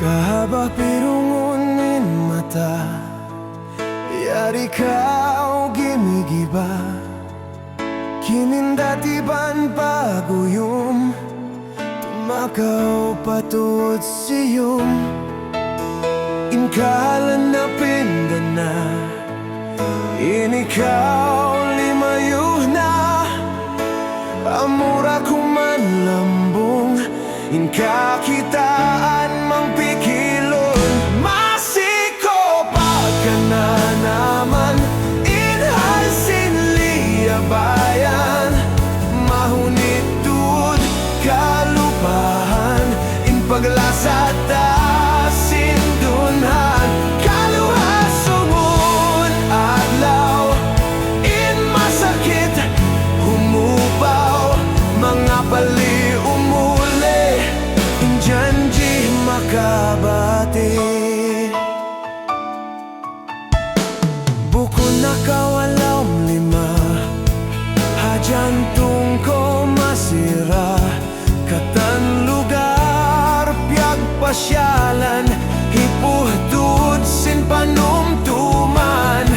Kahaba pirungunin mata, yari ka gimigiba. Kinindatiban paguyom, tumakaw patuod siyom. Inkalan na pindana, inikaw limayo na. Amura kumanlambong, inkakitaan mang pikilon. Masiko ka na naman, inhalsin liyabayan. Mahunitud kalupahan, inpaglasat sindunhan. Kaluhasungon adlaw, in masakit humupaw. Mga pali umuli, injanji makabati. Buko na kawalaw lima, hajantung ko masira. Katan lugar, piyag pasyalan, hipuhdud sin panumtuman.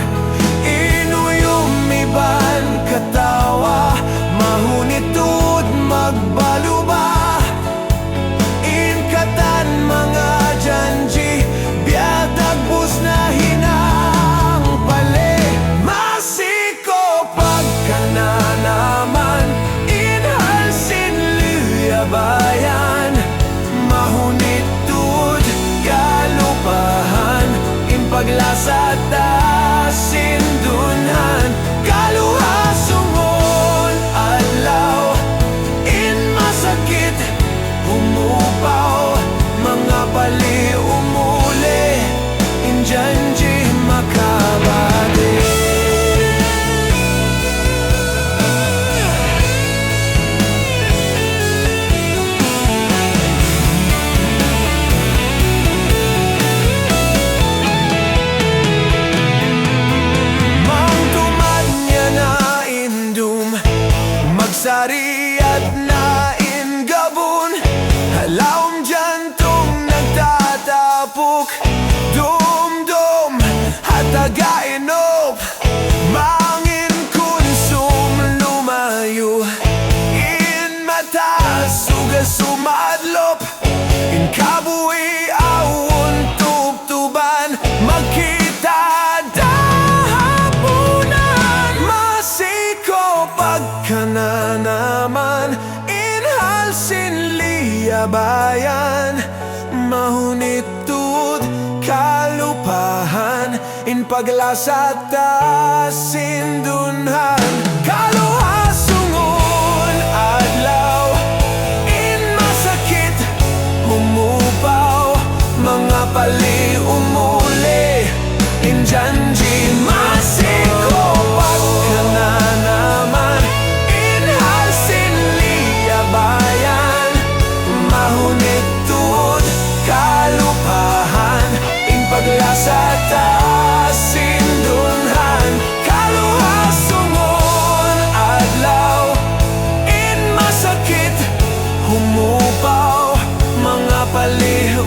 Inuyom iban katawa, mahunitud magbaluba. Inkatan mga janji, biadagbus na hinang pali. Masiko pagkananaman, inhalsin liyabayan. Mahunitud kalupahan, inpaglasat sindunhan. Kaluhasungon adlaw, in masakit humupaw. Mga pali umuli, injanji makabati. Magsariat na ingabon, halawang jantong nagtatapok. Dum-dum hatagainop, mangin konsum lumayo. In mata sugas sumadlop, in kabuhi awon tubtuban. Magkita dahapunan, masiko pagkana naman, inhalsin liyabayan. Mahunitud kalupahan, inpaglasat sindunhan. Kaluhasungon adlaw, in masakit humupaw. Mga pali umuli, injanji masiko pagkana naman, inhalsin liyabayan. Mahunitud kalupahan, inpaglasat sindunhan. Kaluhasungon adlaw, in masakit humupaw. Mga pali